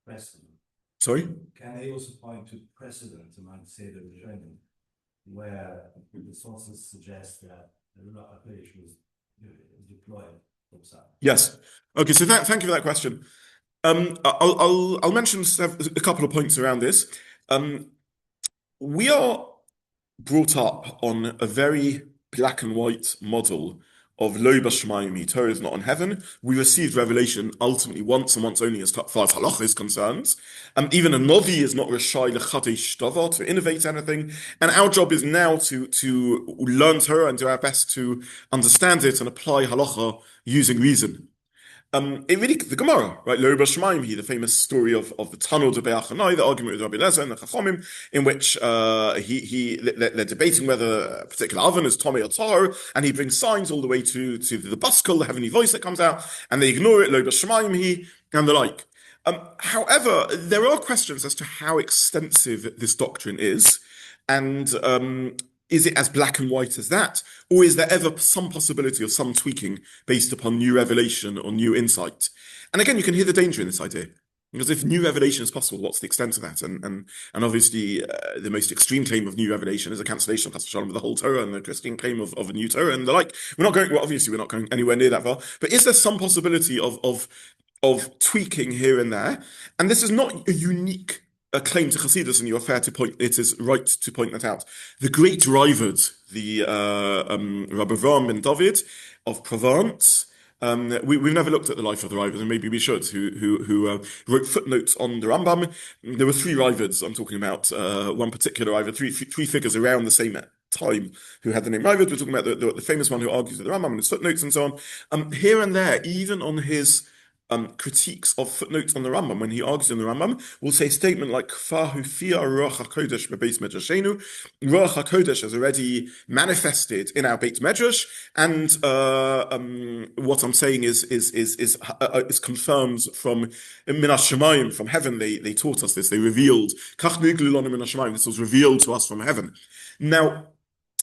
precedent. Sorry. Can they also point to precedent among Seder Rishonim, where the sources suggest that the Ruach HaKodesh was deployed from south? Yes. Okay. So thank you for that question. I'll mention a couple of points around this. We are brought up on a very black and white model of lo b'shamayim, Torah is not in heaven. We received revelation ultimately once and once only as far as halacha is concerned. Even a novi is not reshai lechadesh davar, to innovate anything. And our job is now to learn Torah and do our best to understand it and apply halacha using reason. The Gemara, right? Lo b'shamayim, the famous story of the tunnel to Be'achanai, the argument with Rabbi Lezer and the Chachomim, in which they're debating whether a particular oven is Tomei or Tahor, and he brings signs all the way to the buskul, the heavenly voice that comes out, and they ignore it, Lo b'shamayim, and the like. However, there are questions as to how extensive this doctrine is, and is it as black and white as that? Or is there ever some possibility of some tweaking based upon new revelation or new insight? And again, you can hear the danger in this idea. Because if new revelation is possible, what's the extent of that? And obviously, the most extreme claim of new revelation is a cancellation of the whole Torah, and the Christian claim of a new Torah and the like. Obviously, we're not going anywhere near that far. But is there some possibility of tweaking here and there? And this is not a unique claim to Chassidus, and you're fair to point. It is right to point that out. The great Raavad, the Rabbi Avraham ben David of Provence. We've never looked at the life of the Raavad, and maybe we should. Who wrote footnotes on the Rambam. There were three Raavids I'm talking about. One particular Raavad, three figures around the same time who had the name Raavad. We're talking about the famous one who argues with the Rambam and his footnotes and so on. Here and there, even on his critiques of footnotes on the Rambam, when he argues in the Rambam, will say a statement like "Kfar hufia Ruach HaKodesh bebeis medrashenu." Ruach HaKodesh has already manifested in our Beit Medrash, and what I'm saying is confirmed from Min HaShamayim, from heaven. They taught us this. They revealed Kach niglu lanu min HaShamayim. This was revealed to us from heaven. Now,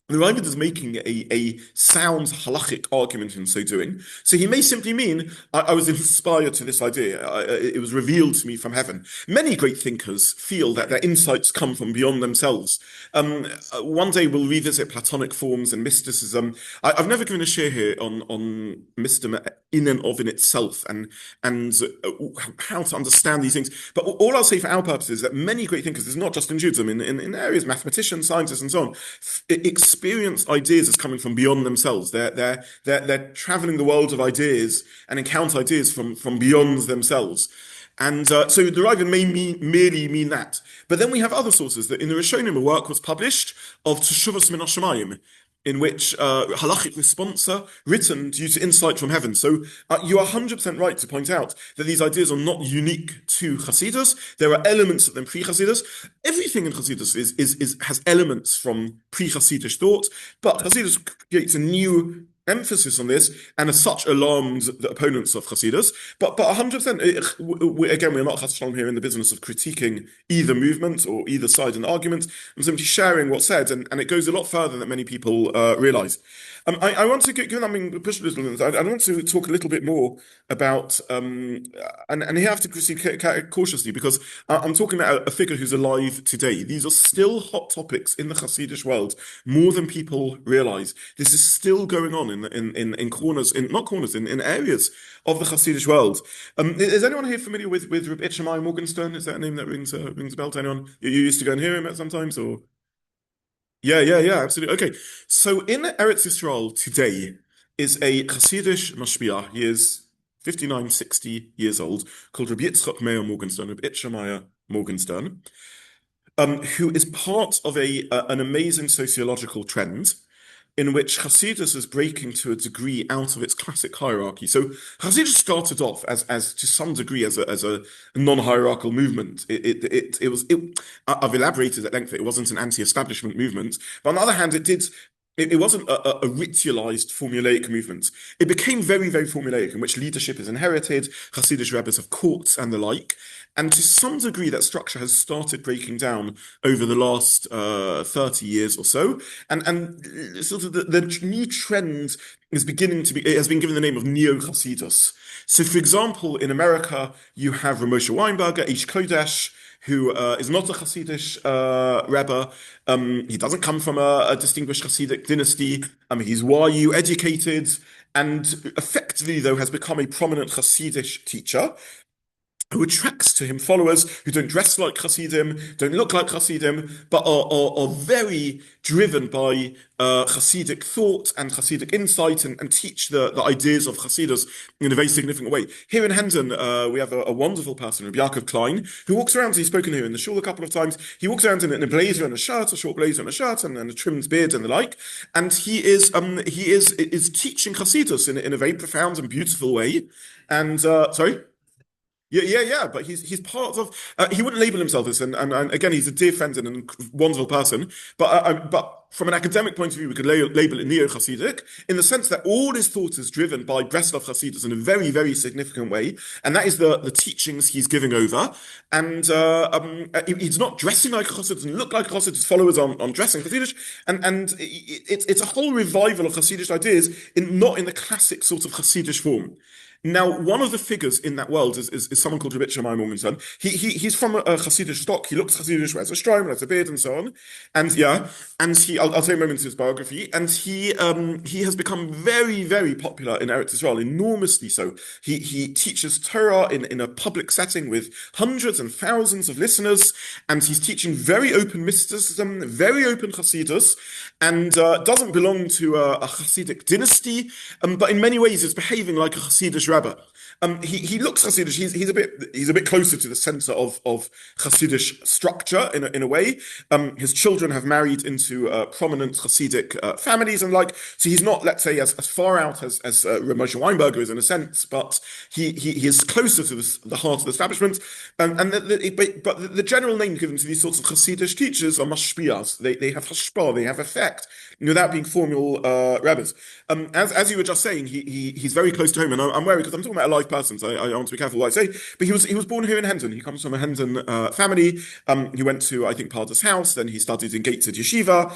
the Ravid is making a sound halachic argument in so doing. So he may simply mean, I was inspired to this idea. It was revealed to me from heaven. Many great thinkers feel that their insights come from beyond themselves. One day we'll revisit Platonic forms and mysticism. I've never given a share here on mysticism in and of in itself and how to understand these things. But all I'll say for our purposes is that many great thinkers, this is not just in Judaism, in areas, mathematicians, scientists, and so on, experience ideas as coming from beyond themselves. They're traveling the world of ideas and encounter ideas from beyond themselves. And so the Ravid may merely mean that. But then we have other sources that in the Rishonim a work was published of Teshuvos Min HaShamayim, in which halachic response are written due to insight from heaven. So you are 100% right to point out that these ideas are not unique to Chassidus. There are elements of them pre-Chassidus. Everything in Chassidus has elements from pre-Chassidish thought, but Chassidus creates a new emphasis on this, and as such alarmed the opponents of Chassidus. But 100%, again, we're not Chas Shalom here in the business of critiquing either movement or either side in the argument. I'm simply sharing what's said, and it goes a lot further than many people realize. I want to given I'm being pushed a little, I want to talk a little bit more about, and here I have to proceed cautiously, because I'm talking about a figure who's alive today. These are still hot topics in the Chassidish world, more than people realize. This is still going on in corners, in areas of the Chassidish world. Is anyone here familiar with Rabbi Itchamai Morgenstern? Is that a name that rings a bell to anyone? You used to go and hear him sometimes, or? Yeah, absolutely. Okay, so in Eretz Yisrael today is a Chassidish mashpia. He is 59, 60 years old, called Rabbi Yitzchak Meir Morgenstern, Rabbi Itchamai Morgenstern, who is part of an amazing sociological trend in which Chassidus is breaking to a degree out of its classic hierarchy. So Chassidus started off as to some degree as a non-hierarchical movement. I've elaborated at length that it wasn't an anti-establishment movement, but on the other hand, it wasn't a ritualized formulaic movement. It became very, very formulaic, in which leadership is inherited, Hasidic rabbis have courts and the like. And to some degree, that structure has started breaking down over the last 30 years or so. And sort of the new trend is beginning to be, it has been given the name of neo-Chasidus. So, for example, in America, you have Ramosha Weinberger, Ish Kodesh, who is not a Chassidish Rebbe. He doesn't come from a distinguished Chassidic dynasty. He's YU educated, and effectively, though, has become a prominent Chassidish teacher who attracts to him followers who don't dress like Chassidim, don't look like Chassidim, but are very driven by Chassidic thought and Chassidic insight, and teach the ideas of Chassidus in a very significant way. Here in Hendon, we have a wonderful person, Rabbi Yaakov Klein, who walks around. He's spoken here in the shul a couple of times. He walks around in a blazer and a shirt, a short blazer and a shirt, and a trimmed beard and the like. And he is teaching Chassidus in a very profound and beautiful way. And sorry. Yeah. But he's part of. He wouldn't label himself as, and again, he's a dear friend and a wonderful person. But from an academic point of view, we could label it neo-Chassidic in the sense that all his thought is driven by Breslov Chassidus in a very, very significant way, and that is the teachings he's giving over. And he's not dressing like a Chassid, doesn't look like a Chassid. His followers aren't dressing Chassidish, and it's a whole revival of Chassidish ideas, not in the classic sort of Chassidish form. Now, one of the figures in that world is someone called Rabbi Itchamai Morgenstern. He's from a Chassidish stock. He looks Chassidish, wears a shtreim, has a beard, and so on. And I'll tell you a moment of his biography. And he has become very, very popular in Eretz Yisrael, enormously so. He teaches Torah in a public setting with hundreds and thousands of listeners, and he's teaching very open mysticism, very open Chassidus, and doesn't belong to a Chassidic dynasty, but in many ways is behaving like a Chassidish rabbi. Rebbe. He looks Chassidish. He's a bit closer to the center of Chassidish structure in a way. His children have married into prominent Chassidic families and so he's not, let's say, as far out as Rav Moshe Weinberger is in a sense, but he is closer to the heart of the establishment. But the general name given to these sorts of Chassidish teachers are mashpiyas. They have hashpah, they have effect, without being formal rabbis. As you were just saying, he's very close to home, and I'm worried because I'm talking about a live person, so I want to be careful what I say. But he was born here in Hendon. He comes from a Hendon family. He went to, I think, Parder's house. Then he studied in Gateshead Yeshiva.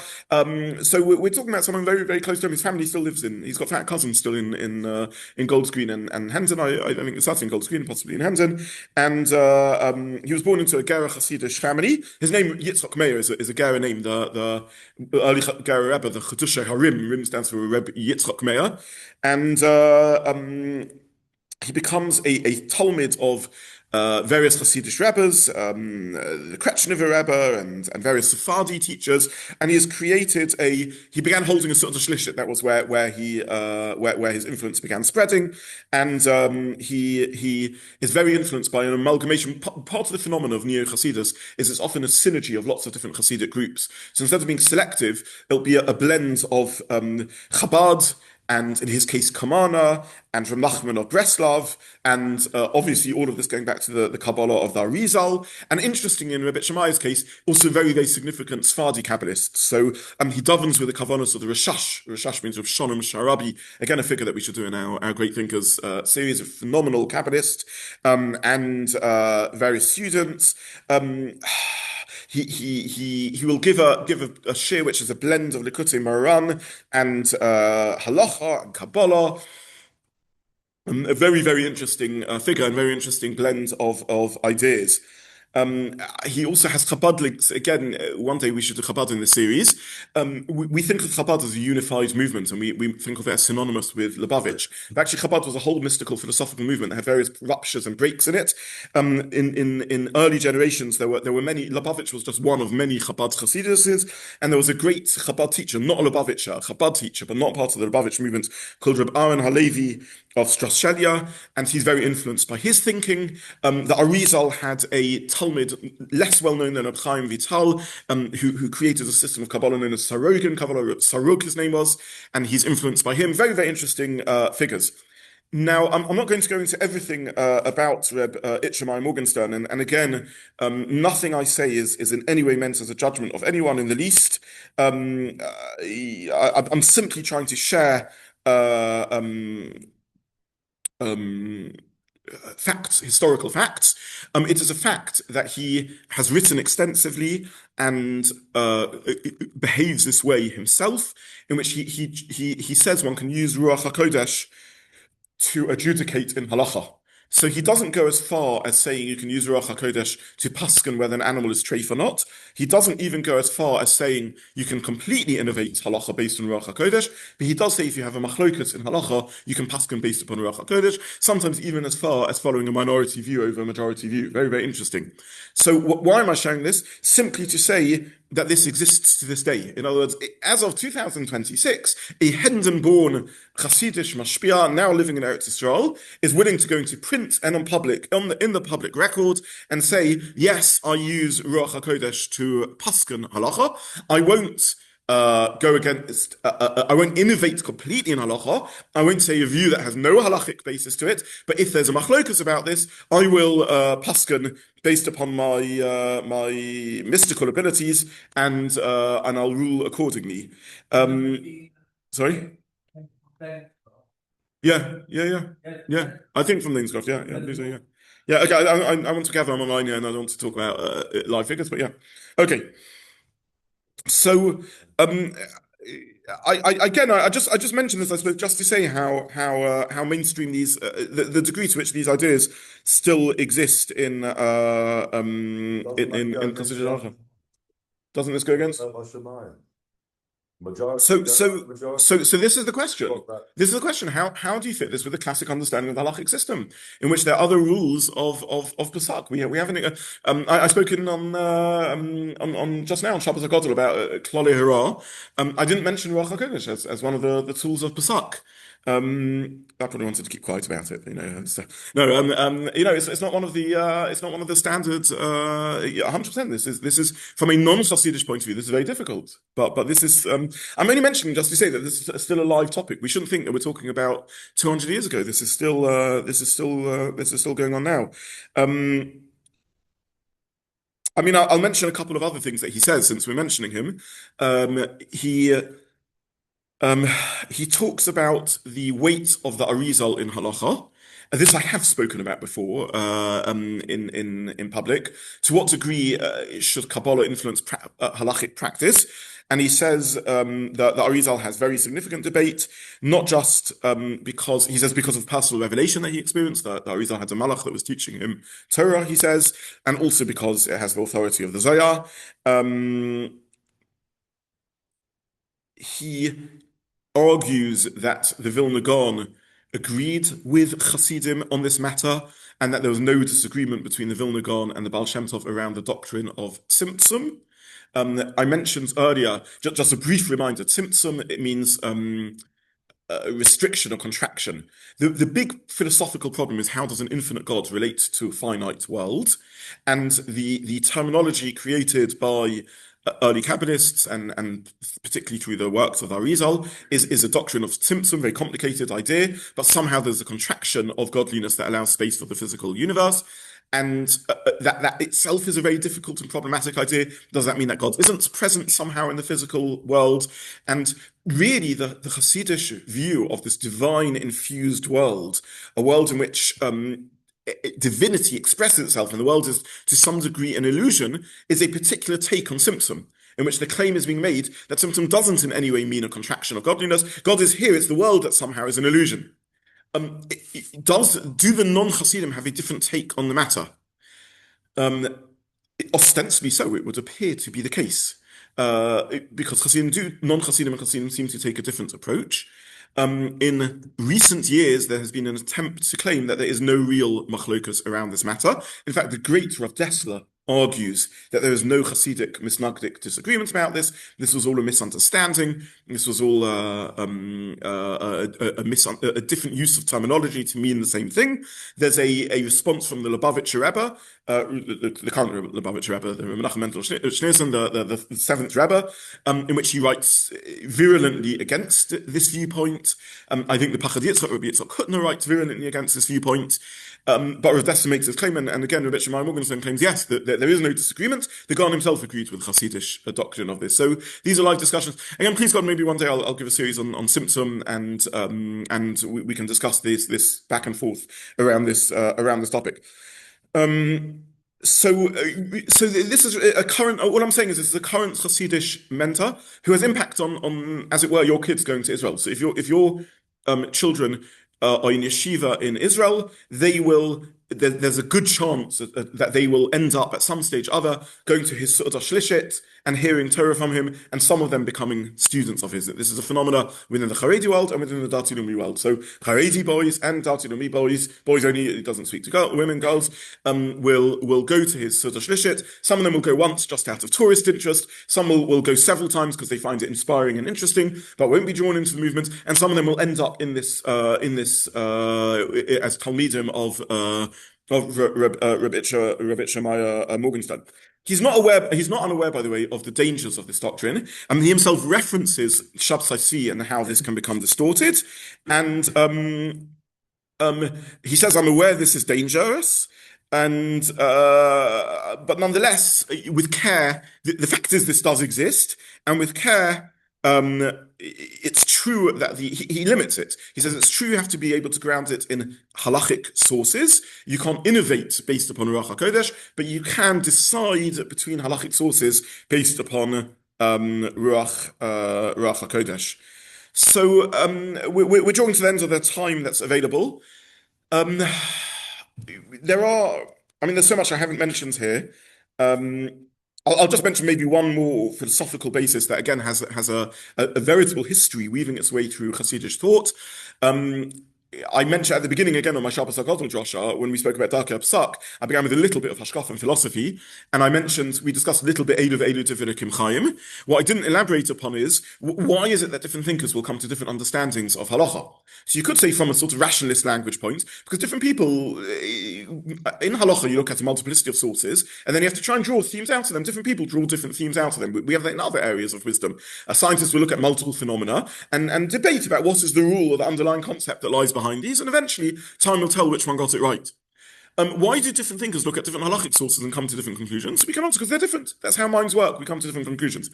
So we're talking about someone very, very close to him. His family still lives in. He's got fat cousins still in Gold's Green and Hendon. I think it's starting in Gold's Green, possibly in Hendon. And he was born into a Gera Chassidish family. His name Yitzchak Meir is a Gera name. The early Gera Rebbe, the Chedushay Harim. Rim stands for Rebbe Yitzchak Meir, and he becomes a Talmud of various Hasidic Rebbes, the Kretschnever Rebbe, and various Sephardi teachers, and he began holding a sort of shlichut. That was where his influence began spreading, and he is very influenced by an amalgamation. Part of the phenomenon of Neo Hasidus is it's often a synergy of lots of different Hasidic groups. So instead of being selective, it'll be a blend of Chabad, and in his case, Kamana, and Rav Nachman of Breslov, and obviously all of this going back to the Kabbalah of the Arizal. And interestingly, in Rebbe Shammai's case, also very, very significant Sephardi Kabbalists. So he davens with the Kavanos of the Rashash. Rashash means Rav Shonim Sharabi, again, a figure that we should do in our Great Thinkers series of phenomenal Kabbalists, and various students. He will give a shir which is a blend of Likutei Moharan and Halacha and Kabbalah. A very, very interesting figure and very interesting blend of ideas. He also has Chabad links. Again, one day we should do Chabad in this series. We think of Chabad as a unified movement, and we think of it as synonymous with Lubavitch. But actually, Chabad was a whole mystical philosophical movement that had various ruptures and breaks in it. In early generations, there were many. Lubavitch was just one of many Chabad Chassiduses, and there was a great Chabad teacher, not a Lubavitcher, a Chabad teacher, but not part of the Lubavitch movement, called Reb Aaron Halevi of Strashelia, and he's very influenced by his thinking. The Arizal had a Talmud less well known than Reb Chaim Vital, who created a system of Kabbalah known as Sarogan Kabbalah. Sarog his name was, and he's influenced by him. Very, very interesting figures. Now, I'm not going to go into everything about Reb Itchamai Morgenstern, and again, nothing I say is in any way meant as a judgment of anyone in the least. I'm simply trying to share facts, historical facts. It is a fact that he has written extensively and behaves this way himself, in which he says one can use Ruach HaKodesh to adjudicate in halacha. So he doesn't go as far as saying you can use Ruach HaKodesh to paskin whether an animal is treif or not. He doesn't even go as far as saying you can completely innovate halacha based on Ruach HaKodesh, but he does say if you have a machlokas in halacha, you can paskin based upon Ruach HaKodesh, sometimes even as far as following a minority view over a majority view. Very, very interesting. So why am I sharing this? Simply to say that this exists to this day. In other words, as of 2026, a Hendon-born Chassidish mashpia, now living in Eretz Yisrael, is willing to go into print and in the public record and say, yes, I use Ruach HaKodesh to paskin halacha. I won't go against, I won't innovate completely in halacha. I won't say a view that has no halachic basis to it, but if there's a machlokas about this, I will paskin based upon my mystical abilities, and I'll rule accordingly. Sorry? Yeah. I think from Lingscroft, yeah. Yeah, okay, I want to gather on my line here, and I don't want to talk about live figures, but yeah. Okay. So, I just mentioned this, I suppose, just to say how mainstream these the degree to which these ideas still exist in considered. Doesn't this go against? So this is the question. This is the question. How do you fit this with the classic understanding of the halachic system, in which there are other rules of Pesach? We haven't. I spoke on just now on Shabbos HaGadol about Klolei Hara. I didn't mention Ruach HaKodesh as one of the tools of Pesach. I probably wanted to keep quiet about it, So, no, it's not one of the standards. 100%. This is from a non-Chassidish point of view. This is very difficult, but this is. I'm only mentioning just to say that this is still a live topic. We shouldn't think that we're talking about 200 years ago. This is still going on now. I'll mention a couple of other things that he says since we're mentioning him. He he talks about the weight of the Arizal in halacha. This I have spoken about before in public. To what degree should Kabbalah influence halachic practice? And he says that the Arizal has very significant debate, not just because of personal revelation that he experienced. The Arizal had a malach that was teaching him Torah, he says, and also because it has the authority of the Zohar. He argues that the Vilna Gaon agreed with Chassidim on this matter, and that there was no disagreement between the Vilna Gaon and the Baal ShemTov around the doctrine of Tzimtzum. I mentioned earlier, just a brief reminder, Tzimtzum, it means restriction or contraction. The big philosophical problem is, how does an infinite God relate to a finite world? And the terminology created by early Kabbalists and particularly through the works of Arizal is a doctrine of Tzimtzum, very complicated idea, but somehow there's a contraction of godliness that allows space for the physical universe. And that itself is a very difficult and problematic idea. Does that mean that God isn't present somehow in the physical world? And really, the Hasidic view of this divine-infused world, a world in which divinity expresses itself, and the world is to some degree an illusion, is a particular take on Tzimtzum, in which the claim is being made that Tzimtzum doesn't in any way mean a contraction of godliness. God is here, it's the world that somehow is an illusion. Do the non-Hasidim have a different take on the matter? Ostensibly so, it would appear to be the case. Because non-Hasidim and Hasidim seem to take a different approach. In recent years, there has been an attempt to claim that there is no real machlokas around this matter. In fact, the great Rav Dessler argues that there is no Hasidic misnagdic disagreement about this. This was all a misunderstanding. This was all a different use of terminology to mean the same thing. There's a response from the Lubavitcher Rebbe, the current Lubavitcher Rebbe, the Menachem Mendel Schneerson, the seventh Rebbe, in which he writes virulently against this viewpoint. I think the Pachad Yitzchak, Rabbi Yitzchak Hutner, writes virulently against this viewpoint. But Rav Dessler makes this claim, and again, Rabbi Shimon Morgenstern claims, yes, that there is no disagreement. The Gaon himself agreed with Chassidish doctrine of this. So these are live discussions. Again, please God, maybe one day I'll give a series on Tzimtzum, and we can discuss this back and forth around this topic. So this is a current. What I'm saying is, this is a current Chassidish mentor who has impact on, as it were, your kids going to Israel. So if your children are in yeshiva in Israel, there's a good chance that they will end up at some stage or other going to his Su'udah Shlishit and hearing Torah from him, and some of them becoming students of his. This is a phenomena within the Haredi world and within the Dati Leumi world. So Haredi boys and Dati Leumi boys only, he doesn't speak to girls, will go to his Su'udah Shlishit. Some of them will go once just out of tourist interest. Some will go several times because they find it inspiring and interesting, but won't be drawn into the movement. And some of them will end up in this as Talmidim of Rabbi Shemaiah Morgenstern. He's not unaware, by the way, of the dangers of this doctrine. He himself references Shabsai and how this can become distorted. And he says, I'm aware this is dangerous. But nonetheless, with care, the fact is this does exist. And with care, it's true that he limits it. He says it's true you have to be able to ground it in halachic sources. You can't innovate based upon Ruach HaKodesh, but you can decide between halachic sources based upon Ruach HaKodesh. So we're drawing to the end of the time that's available. There's so much I haven't mentioned here. I'll just mention maybe one more philosophical basis that again has a veritable history weaving its way through Hasidic thought. I mentioned at the beginning again on my Shabbos HaGadol Drasha, when we spoke about Darkei Psak, I began with a little bit of Hashkafa and philosophy, and I mentioned, we discussed a little bit Eilu Tefillah Chaim. What I didn't elaborate upon is, why is it that different thinkers will come to different understandings of halacha? So you could say from a sort of rationalist language point, because different people, in halacha you look at a multiplicity of sources, and then you have to try and draw themes out of them. Different people draw different themes out of them. We have that in other areas of wisdom. Scientists will look at multiple phenomena and debate about what is the rule or the underlying concept that lies behind these, and eventually time will tell which one got it right. Why do different thinkers look at different halachic sources and come to different conclusions? We can answer because they're different. That's how minds work. We come to different conclusions.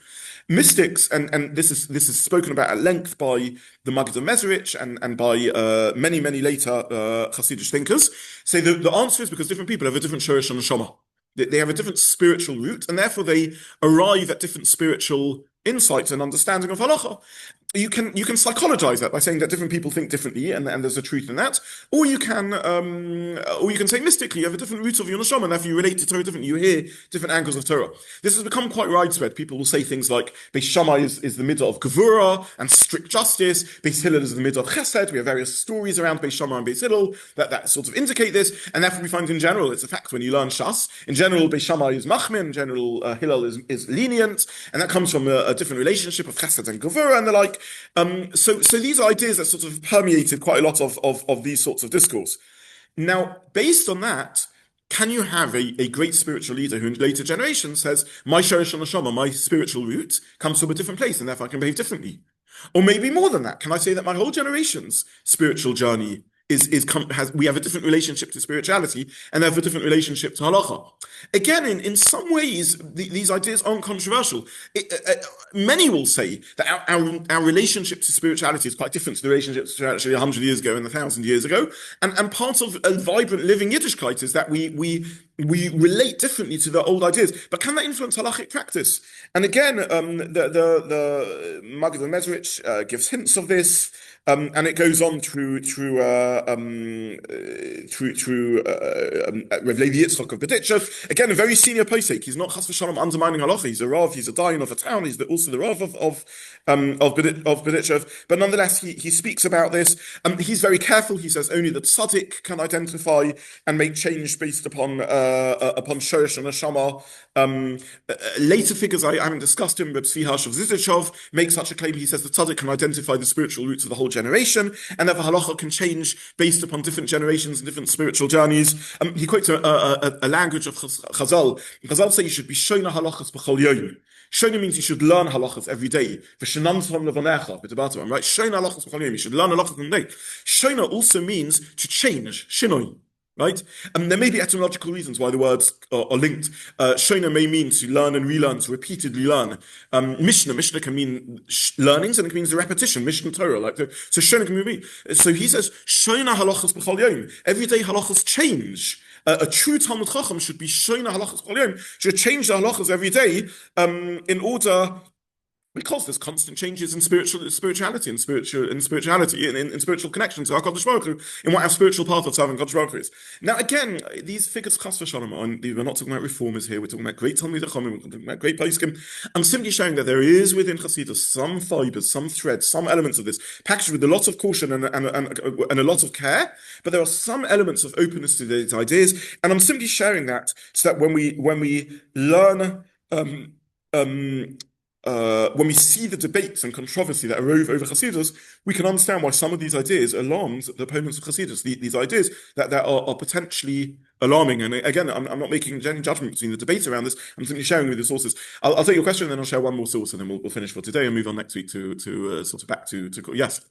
Mystics, and this is spoken about at length by the Maggid of Mezeritch and by many later Chassidish thinkers, say the answer is because different people have a different shorish and neshama. They have a different spiritual root, and therefore they arrive at different spiritual insights and understanding of halacha. You can psychologize that by saying that different people think differently, and there's a truth in that, or you can say mystically you have a different root of your neshama, and therefore you relate to Torah differently. You hear different angles of Torah. This has become quite widespread. People will say things like Beis Shammai is the middle of Gevura and strict justice. Beis Hillel is the middle of Chesed. We have various stories around Beis Shammai and Beis Hillel that sort of indicate this, and therefore we find in general it's a fact when you learn Shas. In general, Beis Shammai is machmir. In general, Hillel is lenient, and that comes from a different relationship of Chesed and Gevura and the like. So these are ideas that sort of permeated quite a lot of these sorts of discourse. Now, based on that, can you have a great spiritual leader who in later generations says, my shorish neshama, my spiritual root, comes from a different place, and therefore I can behave differently? Or maybe more than that, can I say that my whole generation's spiritual journey we have a different relationship to spirituality and therefore a different relationship to halacha? Again, in some ways, these ideas aren't controversial. Many will say that our relationship to spirituality is quite different to the relationship to spirituality 100 years ago and 1,000 years ago. And part of a vibrant living Yiddishkeit is that we relate differently to the old ideas. But can that influence halachic practice? And again, the Maggid of Mezeritch gives hints of this. And it goes on through Rav Levi Yitzchak of Berditchev. Again, a very senior posek. He's not chas v'shalom undermining halacha. He's a rav. He's a dayan of a town. He's also the rav of Berditchev. But nonetheless, he speaks about this. He's very careful. He says only the tzaddik can identify and make change based upon shorish and neshama. Later figures I haven't discussed him, but Tzvi of Zizichov makes such a claim. He says the tzaddik can identify the spiritual roots of the whole generation, and therefore halacha can change based upon different generations and different spiritual journeys. He quotes a language of Chazal. Chazal say you should be shona halachas b'chol yom. Shona means you should learn halachas every day. V'shenantam levanecha b'debatam. Right? Shona halachas b'chol yom. You should learn halachas every day. Shona also means to change. Shinoi. Right? There may be etymological reasons why the words are linked. Shona may mean to learn and relearn, to repeatedly learn. Mishnah can mean learnings, and it means the repetition. Mishnah Torah, so Shona can mean. So he says Shona halachas b'chol yom. Every day halachas change. A true Talmud Chacham should be Shona halachas b'chol yom. Should change the halachas every day in order. Because there's constant changes in spirituality and spirituality in spiritual connections to our Kodesh Baruch Hu, in what our spiritual path of serving Kodesh Baruch Hu is. Now again, these figures chas v'shalom, we're not talking about reformers here. We're talking about great Talmidei Chachamim. We're talking about great poskim. I'm simply showing that there is within Chassidus some fibers, some threads, some elements of this packaged with a lot of caution and a lot of care. But there are some elements of openness to these ideas, and I'm simply sharing that so that when we learn. When we see the debates and controversy that arose over Chassidus, we can understand why some of these ideas alarmed the opponents of Chassidus. These ideas that are potentially alarming. And again, I'm not making any judgment between the debates around this. I'm simply sharing with the sources. I'll take your question, and then I'll share one more source, and then we'll finish for today and move on next week to sort of back to yes.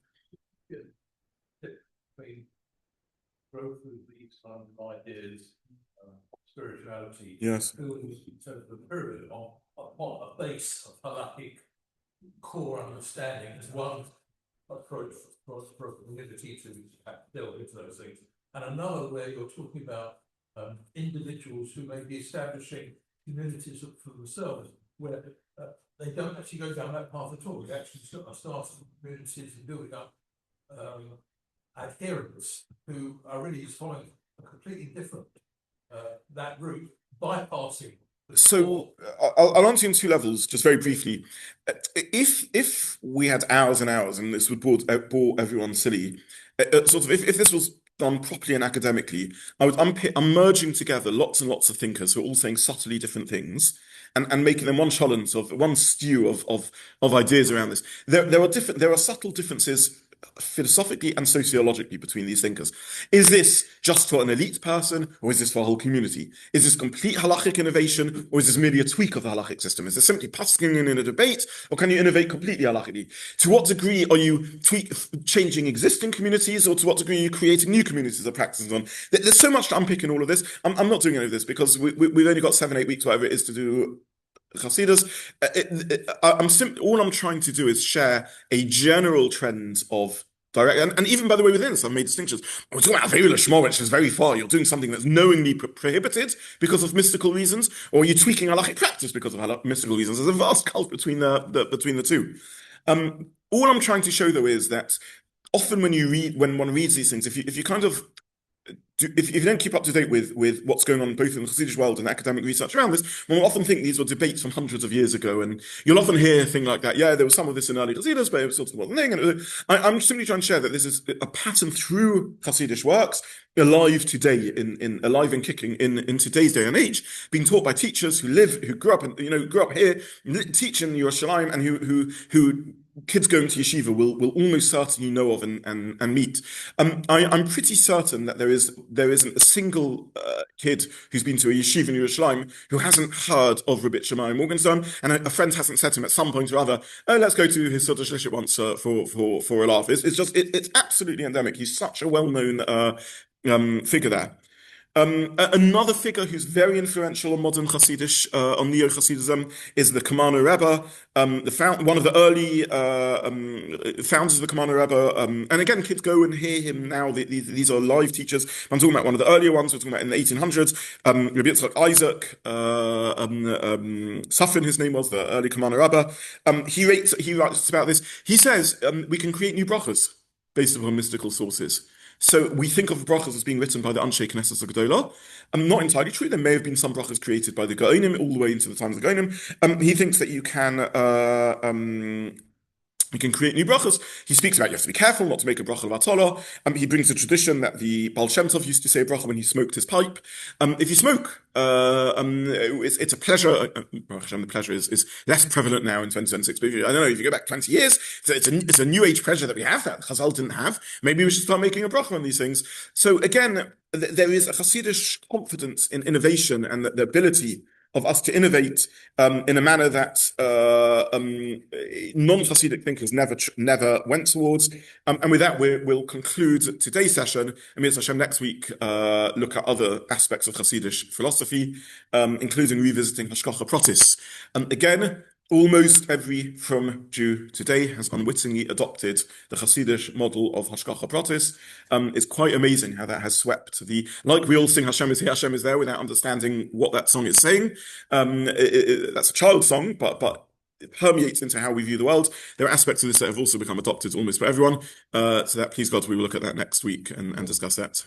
Growth of these ideas, spirituality, yes, in terms of the pyramid upon a base of halakhic core understanding as one approach for community to delve into those things, and another where you're talking about individuals who may be establishing communities for themselves where they don't actually go down that path at all. They actually start communities and building up adherents who are really following a completely different that route, bypassing. So I'll answer in two levels, just very briefly. If we had hours and hours, and this would bore everyone silly, sort of, if this was done properly and academically, I'm merging together lots and lots of thinkers who are all saying subtly different things and making them one cholent of one stew of ideas around this. There are subtle differences philosophically and sociologically between these thinkers. Is this just for an elite person, or is this for a whole community? Is this complete halachic innovation, or is this merely a tweak of the halachic system? Is this simply pasking in a debate, or can you innovate completely halachically? To what degree are you changing existing communities, or to what degree are you creating new communities of practices on? There's so much to unpick in all of this. I'm not doing any of this because we've only got 7-8 weeks, whatever it is, to do Chassidus. All I'm trying to do is share a general trend of direct, and even by the way, within this, I've made distinctions. We're talking about Vilna Shema, which is very far. You're doing something that's knowingly prohibited because of mystical reasons, or you're tweaking halachic practice because of mystical reasons. There's a vast gulf between the two. All I'm trying to show, though, is that often when one reads these things, if you kind of if you don't keep up to date with what's going on both in the Chassidish world and academic research around this, one will often think these were debates from hundreds of years ago, and you'll often hear a thing like that. Yeah, there was some of this in early Chassidus, but it was sort of one thing. And I'm simply trying to share that this is a pattern through Chassidish works, alive today, alive and kicking in today's day and age, being taught by teachers who grew up here, teach in Yerushalayim, and who kids going to yeshiva will almost certainly know of and meet. I'm pretty certain that there isn't a single kid who's been to a yeshiva in Yerushalayim who hasn't heard of Rabbi Shammai Morgenstern, and a friend hasn't said to him at some point or other, "Oh, let's go to his Sodar Shlishit once for a laugh." It's absolutely endemic. He's such a well-known figure there. Another figure who's very influential on modern Chassidish, on Neo-Chassidism, is the Kamano Rebbe, one of the early founders of the Kamano Rebbe. And again, kids go and hear him now. These are live teachers. I'm talking about one of the earlier ones. We're talking about in the 1800s. Rabbi Yitzchak Isaac, Safin, his name was, the early Kamano Rebbe. He writes about this. He says we can create new brachas based upon mystical sources. So we think of brachas as being written by the Anshe Knesset Gedolah. Not entirely true. There may have been some brachas created by the Gaonim all the way into the times of the Gaonim. He thinks that you can create new brachas. He speaks about you have to be careful not to make a bracha of Atala. He brings a tradition that the Baal ShemTov used to say a bracha when he smoked his pipe. If you smoke, it's a pleasure. The pleasure is less prevalent now in 2026. But I don't know, if you go back 20 years, it's a new age pleasure that we have that Chazal didn't have. Maybe we should start making a bracha on these things. So again, there is a Chassidish confidence in innovation and the ability of us to innovate in a manner that non-Chassidic thinkers never went towards. And with that, we'll conclude today's session. And Mitzvah Shem next week look at other aspects of Chassidish philosophy, including revisiting Hashgacha Pratis. Again, almost every Frum Jew today has unwittingly adopted the Chassidish model of Hashgacha Pratis. It's quite amazing how that has swept like we all sing Hashem is here, Hashem is there, without understanding what that song is saying. That's a child song, but it permeates into how we view the world. There are aspects of this that have also become adopted almost by everyone. So that, please God, we will look at that next week and discuss that.